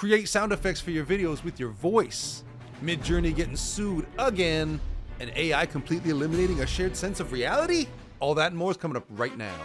Create sound effects for your videos with your voice. Midjourney getting sued again. And AI completely eliminating a shared sense of reality? All that and more is coming up right now.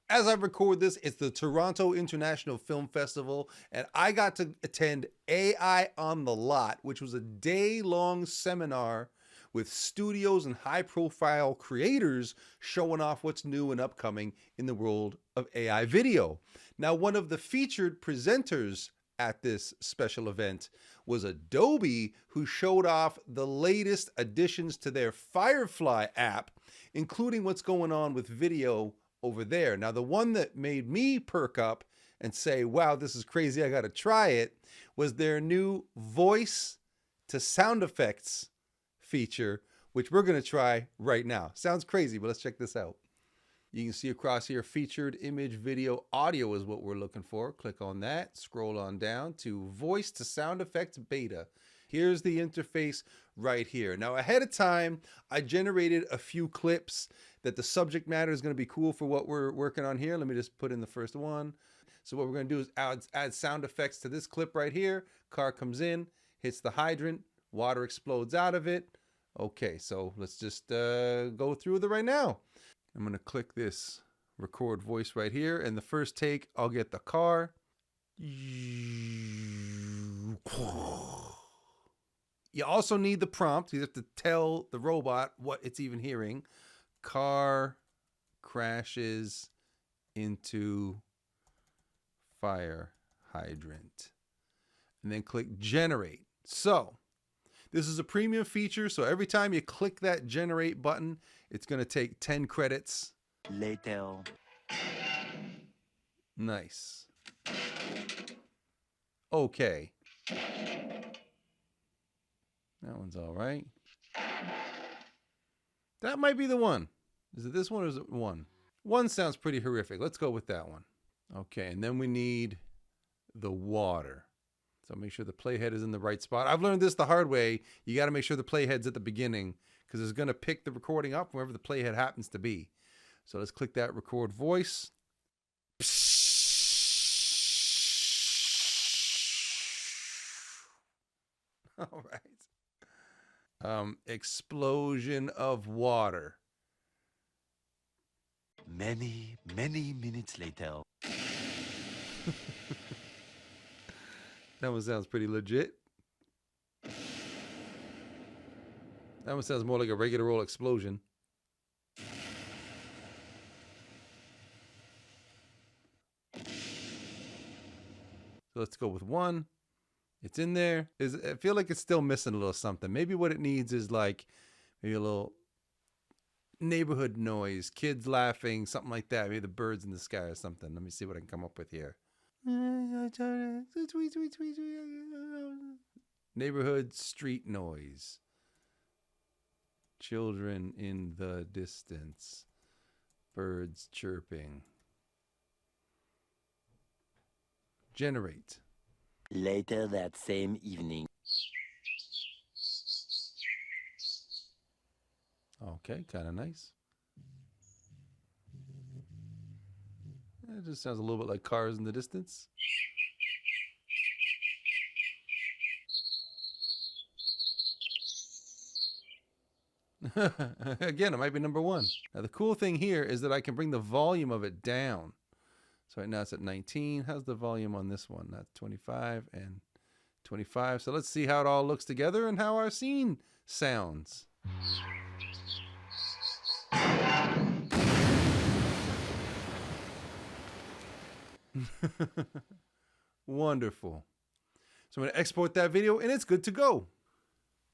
As I record this, it's the Toronto International Film Festival, and I got to attend AI on the Lot, which was a day-long seminar with studios and high-profile creators showing off what's new and upcoming in the world of AI video. Now, one of the featured presenters at this special event was Adobe, who showed off the latest additions to their Firefly app, including what's going on with video over there. Now, the one that made me perk up and say, wow, this is crazy, I gotta try it, was their new voice to sound effects feature, which we're gonna try right now. Sounds crazy, but let's check this out. You can see across here, featured image, video, audio is what we're looking for. Click on that, scroll on down to voice to sound effects beta. Here's the interface right here. Now, ahead of time, I generated a few clips that the subject matter is going to be cool for what we're working on here. Let me just put in the first one. So what we're going to do is add sound effects to this clip right here. Car comes in, hits the hydrant, water explodes out of it. Okay, so let's just go through it right now. I'm going to click this record voice right here. And the first take, I'll get the car. You also need the prompt. You have to tell the robot what it's even hearing. Car crashes into fire hydrant. And then click generate. So this is a premium feature. So every time you click that generate button, it's going to take 10 credits. Later. Nice. Okay. That one's all right. That might be the one. Is it this one or is it one? One sounds pretty horrific. Let's go with that one. Okay, and then we need the water. So make sure the playhead is in the right spot. I've learned this the hard way. You got to make sure the playhead's at the beginning because it's going to pick the recording up wherever the playhead happens to be. So let's click that record voice. All right. Explosion of water. Many minutes later. That one sounds pretty legit. That one sounds more like a regular old explosion. So let's go with one. It's in there. I feel like it's still missing a little something. Maybe what it needs is like maybe a little neighborhood noise, kids laughing, something like that. Maybe the birds in the sky or something. Let me see what I can come up with here. Neighborhood street noise. Children in the distance. Birds chirping. Generate. Later that same evening. Okay, kind of nice. It just sounds a little bit like cars in the distance. Again, it might be number one. Now, the cool thing here is that I can bring the volume of it down. So right now it's at 19. How's the volume on this one? That's 25 and 25. So let's see how it all looks together and how our scene sounds. Wonderful. So I'm going to export that video and it's good to go.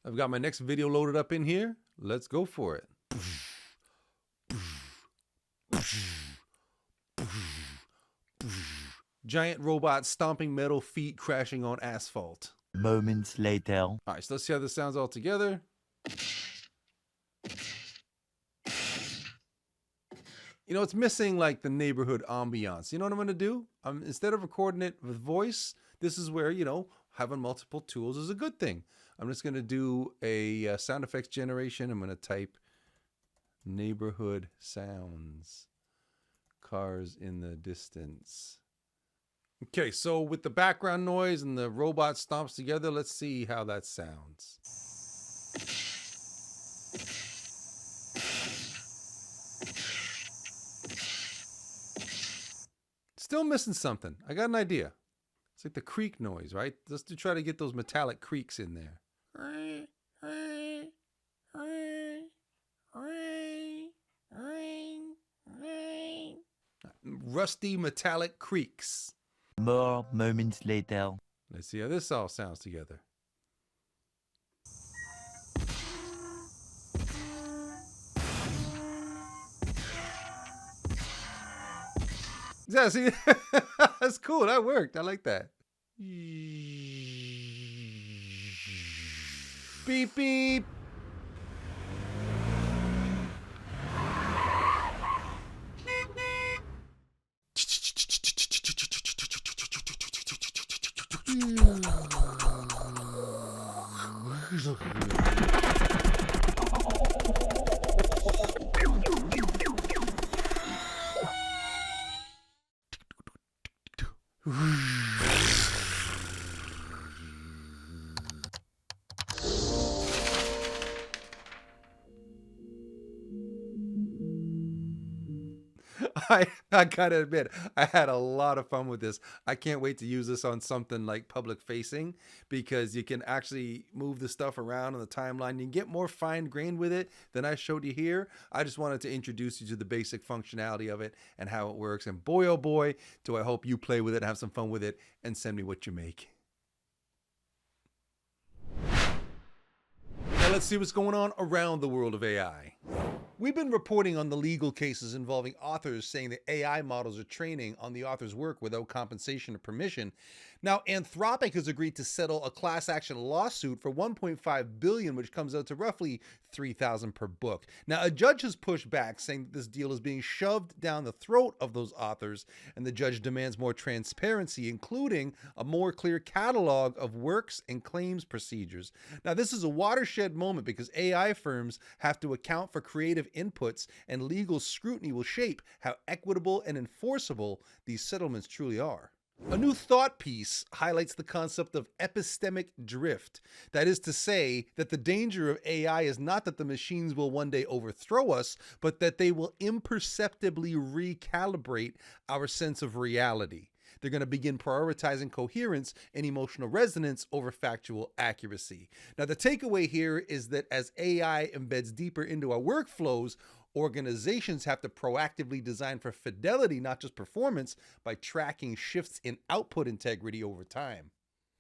I've got my next video loaded up in here. Let's go for it. Giant robot stomping metal feet crashing on asphalt. Moments later. All right, so let's see how this sounds all together. You know, it's missing like the neighborhood ambiance. You know what I'm going to do? Instead of recording it with voice, this is where, you know, having multiple tools is a good thing. I'm just going to do a sound effects generation. I'm going to type neighborhood sounds, cars in the distance, Okay, so with the background noise and the robot stomps together, let's see how that sounds. Still missing something. I got an idea. It's like the creak noise, right? Let's try to get those metallic creaks in there. Rusty metallic creaks. More moments later. Let's see how this all sounds together. Yeah, see, that's cool. That worked. I like that. Beep, beep. I gotta admit, I had a lot of fun with this. I can't wait to use this on something like public facing, because you can actually move the stuff around on the timeline. You can get more fine grained with it than I showed you here. I just wanted to introduce you to the basic functionality of it and how it works. And boy, oh boy, do I hope you play with it and have some fun with it and send me what you make. Now let's see what's going on around the world of AI. We've been reporting on the legal cases involving authors saying that AI models are training on the author's work without compensation or permission. Now, Anthropic has agreed to settle a class action lawsuit for $1.5 billion, which comes out to roughly $3,000 per book. Now, a judge has pushed back, saying that this deal is being shoved down the throat of those authors, and the judge demands more transparency, including a more clear catalog of works and claims procedures. Now, this is a watershed moment because AI firms have to account for creative inputs, and legal scrutiny will shape how equitable and enforceable these settlements truly are. A new thought piece highlights the concept of epistemic drift. That is to say that the danger of AI is not that the machines will one day overthrow us, but that they will imperceptibly recalibrate our sense of reality. They're going to begin prioritizing coherence and emotional resonance over factual accuracy. Now, the takeaway here is that as AI embeds deeper into our workflows, organizations have to proactively design for fidelity, not just performance, by tracking shifts in output integrity over time.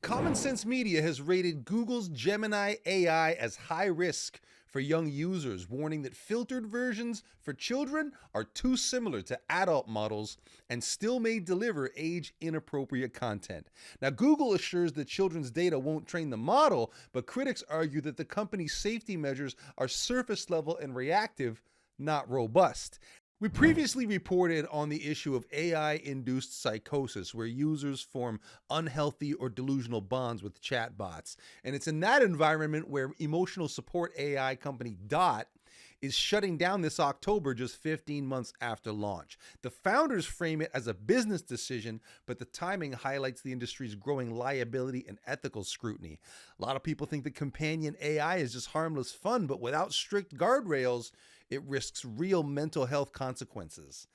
Common Sense Media has rated Google's Gemini AI as high risk for young users, warning that filtered versions for children are too similar to adult models and still may deliver age-inappropriate content. Now, Google assures that children's data won't train the model, but critics argue that the company's safety measures are surface level and reactive, not robust. We previously reported on the issue of AI-induced psychosis, where users form unhealthy or delusional bonds with chatbots. And it's in that environment where emotional support AI company Dot is shutting down this October, just 15 months after launch. The founders frame it as a business decision, but the timing highlights the industry's growing liability and ethical scrutiny. A lot of people think that companion AI is just harmless fun, but without strict guardrails, it risks real mental health consequences.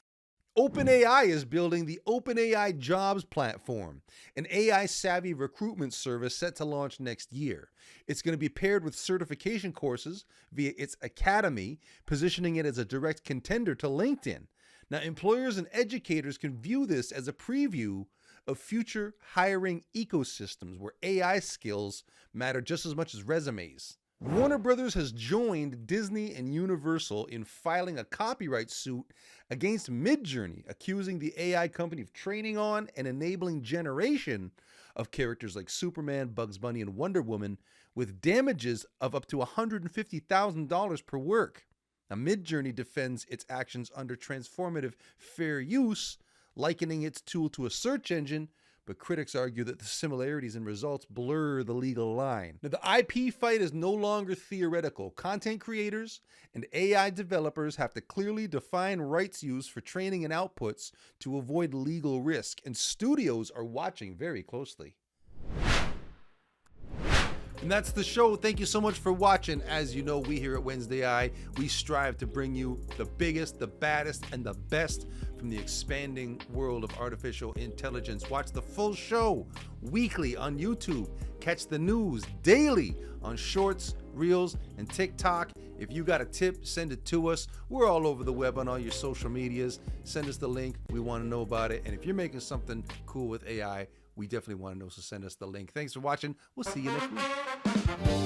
OpenAI is building the OpenAI Jobs Platform, an AI-savvy recruitment service set to launch next year. It's going to be paired with certification courses via its academy, positioning it as a direct contender to LinkedIn. Now, employers and educators can view this as a preview of future hiring ecosystems where AI skills matter just as much as resumes. Warner Brothers has joined Disney and Universal in filing a copyright suit against Midjourney, accusing the AI company of training on and enabling generation of characters like Superman, Bugs Bunny, and Wonder Woman, with damages of up to $150,000 per work. Now, Midjourney defends its actions under transformative fair use, likening its tool to a search engine, but critics argue that the similarities in results blur the legal line. Now, the IP fight is no longer theoretical. Content creators and AI developers have to clearly define rights use for training and outputs to avoid legal risk, and studios are watching very closely. And that's the show. Thank you so much for watching. As you know, we here at WednesdAI, we strive to bring you the biggest, the baddest, and the best from the expanding world of artificial intelligence. Watch the full show weekly on YouTube. Catch the news daily on Shorts, Reels, and TikTok. If you got a tip, send it to us. We're all over the web on all your social medias. Send us the link. We want to know about it. And if you're making something cool with AI, we definitely want to know, so send us the link. Thanks for watching. We'll see you next week.